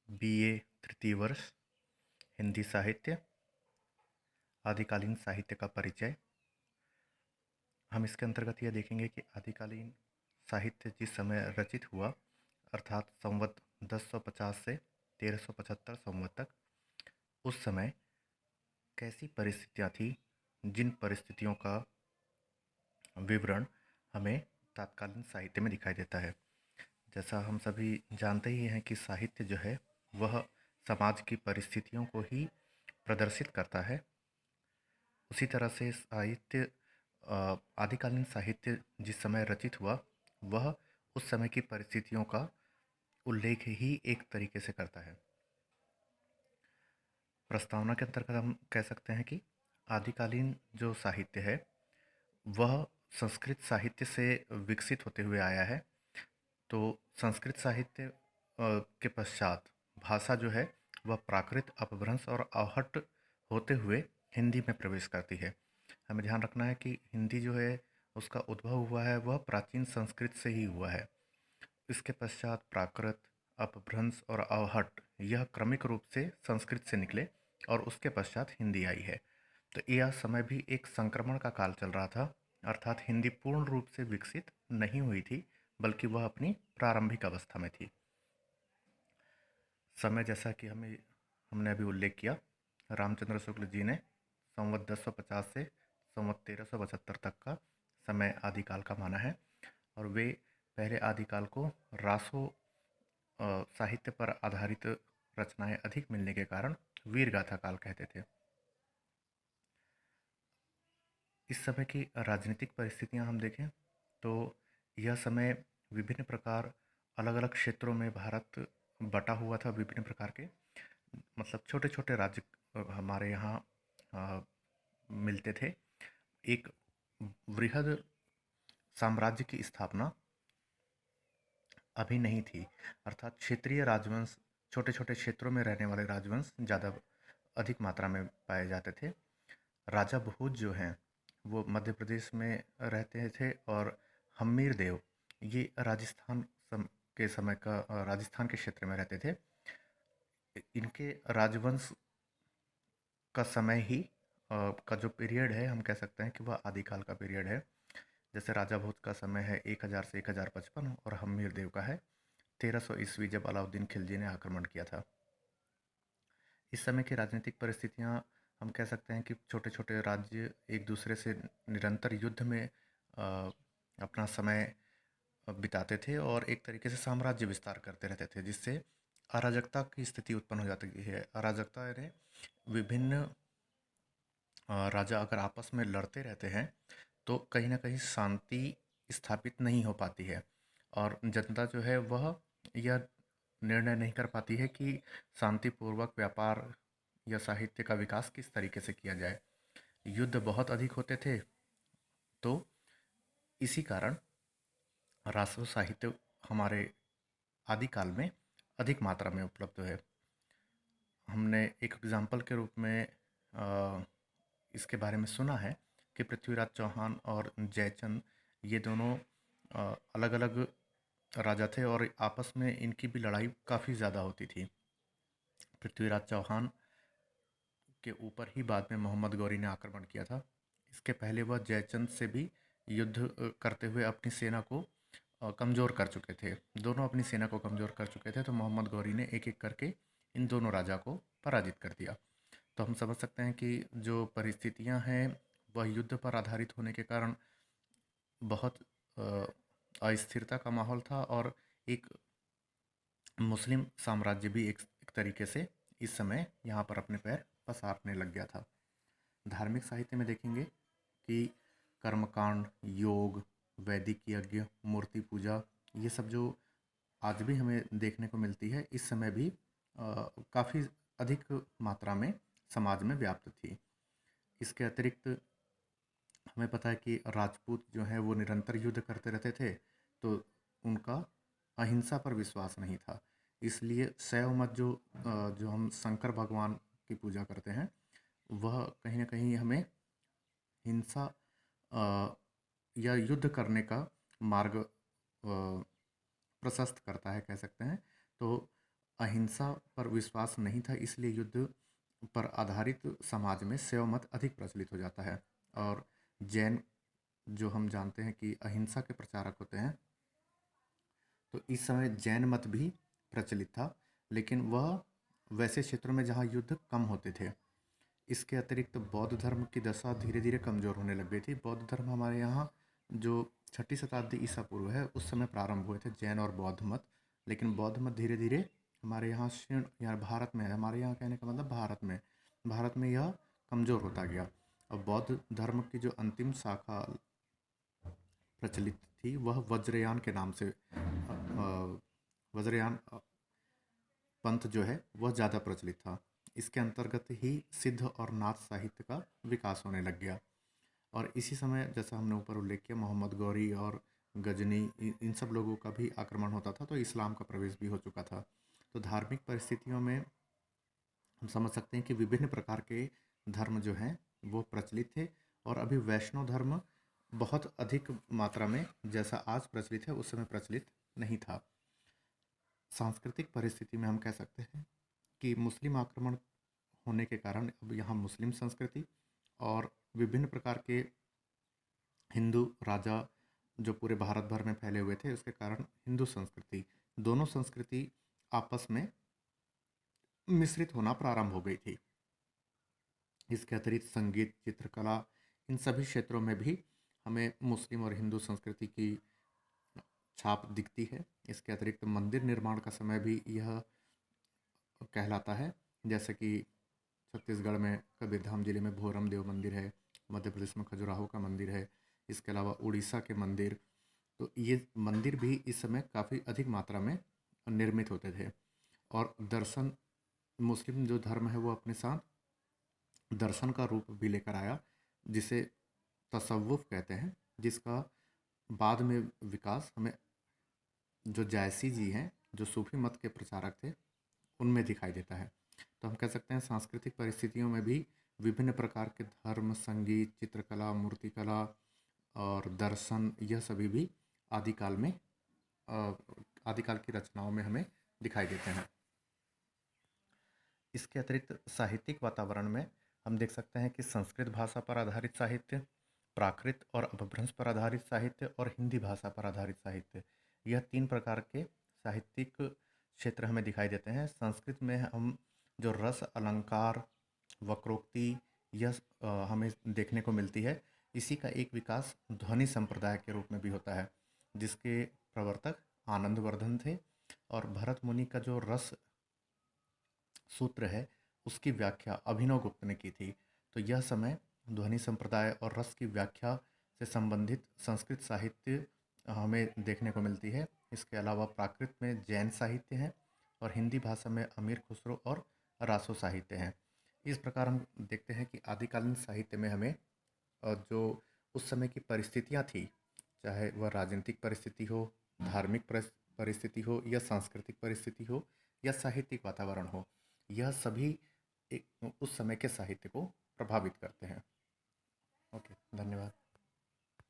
BA तृतीय वर्ष हिंदी साहित्य आदिकालीन साहित्य का परिचय। हम इसके अंतर्गत यह देखेंगे कि आदिकालीन साहित्य जिस समय रचित हुआ अर्थात संवत 1050 से 1375 संवत तक, उस समय कैसी परिस्थितियाँ थी, जिन परिस्थितियों का विवरण हमें तत्कालीन साहित्य में दिखाई देता है। जैसा हम सभी जानते ही हैं कि साहित्य जो है वह समाज की परिस्थितियों को ही प्रदर्शित करता है। उसी तरह से साहित्य आदिकालीन साहित्य जिस समय रचित हुआ वह उस समय की परिस्थितियों का उल्लेख ही एक तरीके से करता है। प्रस्तावना के अंतर्गत हम कह सकते हैं कि आदिकालीन जो साहित्य है वह संस्कृत साहित्य से विकसित होते हुए आया है। तो संस्कृत साहित्य के पश्चात भाषा जो है वह प्राकृत, अपभ्रंश और आहट होते हुए हिंदी में प्रवेश करती है। हमें ध्यान रखना है कि हिंदी जो है उसका उद्भव हुआ है वह प्राचीन संस्कृत से ही हुआ है। इसके पश्चात प्राकृत, अपभ्रंश और आहट यह क्रमिक रूप से संस्कृत से निकले और उसके पश्चात हिंदी आई है। तो यह समय भी एक संक्रमण का काल चल रहा था, अर्थात हिंदी पूर्ण रूप से विकसित नहीं हुई थी बल्कि वह अपनी प्रारंभिक अवस्था में थी। समय जैसा कि हमने अभी उल्लेख किया, रामचंद्र शुक्ल जी ने संवत 1050 से संवत 1375 तक का समय आदिकाल का माना है और वे पहले आदिकाल को रासो साहित्य पर आधारित रचनाएं अधिक मिलने के कारण वीर गाथा काल कहते थे। इस समय की राजनीतिक परिस्थितियां हम देखें तो यह समय विभिन्न प्रकार अलग अलग क्षेत्रों में भारत बटा हुआ था। विभिन्न प्रकार के मतलब छोटे छोटे राज्य हमारे यहाँ मिलते थे। एक वृहद साम्राज्य की स्थापना अभी नहीं थी, अर्थात क्षेत्रीय राजवंश, छोटे छोटे क्षेत्रों में रहने वाले राजवंश ज़्यादा अधिक मात्रा में पाए जाते थे। राजा भोज जो हैं वो मध्य प्रदेश में रहते थे और हम्मीर देव ये के समय का राजस्थान के क्षेत्र में रहते थे। इनके राजवंश का समय ही का जो पीरियड है हम कह सकते हैं कि वह आदिकाल का पीरियड है। जैसे राजा भोज का समय है 1000 से 1055 और हम्मीर देव का है 1300 ईस्वी, जब अलाउद्दीन खिलजी ने आक्रमण किया था। इस समय की राजनीतिक परिस्थितियां हम कह सकते हैं कि छोटे छोटे राज्य एक दूसरे से निरंतर युद्ध में अपना समय बिताते थे और एक तरीके से साम्राज्य विस्तार करते रहते थे, जिससे अराजकता की स्थिति उत्पन्न हो जाती है। अराजकता यानी विभिन्न राजा अगर आपस में लड़ते रहते हैं तो कहीं ना कहीं शांति स्थापित नहीं हो पाती है और जनता जो है वह यह निर्णय नहीं कर पाती है कि शांतिपूर्वक व्यापार या साहित्य का विकास किस तरीके से किया जाए। युद्ध बहुत अधिक होते थे, तो इसी कारण राष्ट्र साहित्य हमारे आदिकाल में अधिक मात्रा में उपलब्ध है। हमने एक एग्जाम्पल के रूप में इसके बारे में सुना है कि पृथ्वीराज चौहान और जयचंद ये दोनों अलग अलग राजा थे और आपस में इनकी भी लड़ाई काफ़ी ज़्यादा होती थी। पृथ्वीराज चौहान के ऊपर ही बाद में मोहम्मद गौरी ने आक्रमण किया था। इसके पहले वह जयचंद से भी युद्ध करते हुए अपनी सेना को कमज़ोर कर चुके थे। दोनों अपनी सेना को कमज़ोर कर चुके थे, तो मोहम्मद गौरी ने एक एक करके इन दोनों राजा को पराजित कर दिया। तो हम समझ सकते हैं कि जो परिस्थितियां हैं वह युद्ध पर आधारित होने के कारण बहुत अस्थिरता का माहौल था और एक मुस्लिम साम्राज्य भी एक तरीके से इस समय यहाँ पर अपने पैर पसारने लग गया था। धार्मिक साहित्य में देखेंगे कि कर्मकांड, योग, वैदिक यज्ञ, मूर्ति पूजा, ये सब जो आज भी हमें देखने को मिलती है, इस समय भी काफ़ी अधिक मात्रा में समाज में व्याप्त थी। इसके अतिरिक्त हमें पता है कि राजपूत जो हैं वो निरंतर युद्ध करते रहते थे, तो उनका अहिंसा पर विश्वास नहीं था। इसलिए शैव मत जो हम शंकर भगवान की पूजा करते हैं, वह कहीं ना कहीं हमें हिंसा या युद्ध करने का मार्ग प्रशस्त करता है, कह सकते हैं। तो अहिंसा पर विश्वास नहीं था, इसलिए युद्ध पर आधारित समाज में शैव मत अधिक प्रचलित हो जाता है। और जैन, जो हम जानते हैं कि अहिंसा के प्रचारक होते हैं, तो इस समय जैन मत भी प्रचलित था, लेकिन वह वैसे क्षेत्रों में जहाँ युद्ध कम होते थे। इसके अतिरिक्त बौद्ध धर्म की दशा धीरे धीरे कमज़ोर होने लग गई थी। बौद्ध धर्म हमारे यहाँ जो 6ठी शताब्दी ईसा पूर्व है उस समय प्रारंभ हुए थे जैन और बौद्ध मत, लेकिन बौद्ध मत धीरे धीरे हमारे यहाँ क्षीण, या भारत में है, हमारे यहाँ कहने का मतलब भारत में यह कमज़ोर होता गया। और बौद्ध धर्म की जो अंतिम शाखा प्रचलित थी वह वज्रयान के नाम से, वज्रयान पंथ जो है वह ज़्यादा प्रचलित था। इसके अंतर्गत ही सिद्ध और नाथ साहित्य का विकास होने लग गया। और इसी समय जैसा हमने ऊपर उल्लेख किया, मोहम्मद गौरी और गजनी, इन सब लोगों का भी आक्रमण होता था, तो इस्लाम का प्रवेश भी हो चुका था। तो धार्मिक परिस्थितियों में हम समझ सकते हैं कि विभिन्न प्रकार के धर्म जो हैं वो प्रचलित थे। और अभी वैष्णव धर्म बहुत अधिक मात्रा में जैसा आज प्रचलित है उस समय प्रचलित नहीं था। सांस्कृतिक परिस्थिति में हम कह सकते हैं कि मुस्लिम आक्रमण होने के कारण अब यहाँ मुस्लिम संस्कृति और विभिन्न प्रकार के हिंदू राजा जो पूरे भारत भर में फैले हुए थे, उसके कारण हिंदू संस्कृति, दोनों संस्कृति आपस में मिश्रित होना प्रारंभ हो गई थी। इसके अतिरिक्त संगीत, चित्रकला, इन सभी क्षेत्रों में भी हमें मुस्लिम और हिंदू संस्कृति की छाप दिखती है। इसके अतिरिक्त मंदिर निर्माण का समय भी यह कहलाता है, जैसे कि छत्तीसगढ़ में कबीरधाम जिले में भोरम देव मंदिर है, मध्य प्रदेश में खजुराहो का मंदिर है, इसके अलावा उड़ीसा के मंदिर, तो ये मंदिर भी इस समय काफ़ी अधिक मात्रा में निर्मित होते थे। और दर्शन, मुस्लिम जो धर्म है वो अपने साथ दर्शन का रूप भी लेकर आया, जिसे तसव्वुफ़ कहते हैं, जिसका बाद में विकास हमें जो जायसी जी हैं, जो सूफी मत के प्रचारक थे, उनमें दिखाई देता है। तो हम कह सकते हैं सांस्कृतिक परिस्थितियों में भी विभिन्न प्रकार के धर्म, संगीत, चित्रकला, मूर्तिकला और दर्शन, यह सभी भी आदिकाल में आदिकाल की रचनाओं में हमें दिखाई देते हैं। इसके अतिरिक्त साहित्यिक वातावरण में हम देख सकते हैं कि संस्कृत भाषा पर आधारित साहित्य, प्राकृत और अपभ्रंश पर आधारित साहित्य और हिंदी भाषा पर आधारित साहित्य, यह 3 प्रकार के साहित्यिक क्षेत्र हमें दिखाई देते हैं। संस्कृत में हम जो रस, अलंकार, वक्रोक्ति, यह हमें देखने को मिलती है। इसी का एक विकास ध्वनि संप्रदाय के रूप में भी होता है, जिसके प्रवर्तक आनंदवर्धन थे। और भरत मुनि का जो रस सूत्र है उसकी व्याख्या अभिनव गुप्त ने की थी। तो यह समय ध्वनि संप्रदाय और रस की व्याख्या से संबंधित संस्कृत साहित्य हमें देखने को मिलती है। इसके अलावा प्राकृत में जैन साहित्य है और हिंदी भाषा में अमीर खुसरो और रासो साहित्य हैं। इस प्रकार हम देखते हैं कि आदिकालीन साहित्य में हमें जो उस समय की परिस्थितियाँ थी, चाहे वह राजनीतिक परिस्थिति हो, धार्मिक परिस्थिति हो, या सांस्कृतिक परिस्थिति हो, या साहित्यिक वातावरण हो, यह सभी एक उस समय के साहित्य को प्रभावित करते हैं। ओके, धन्यवाद।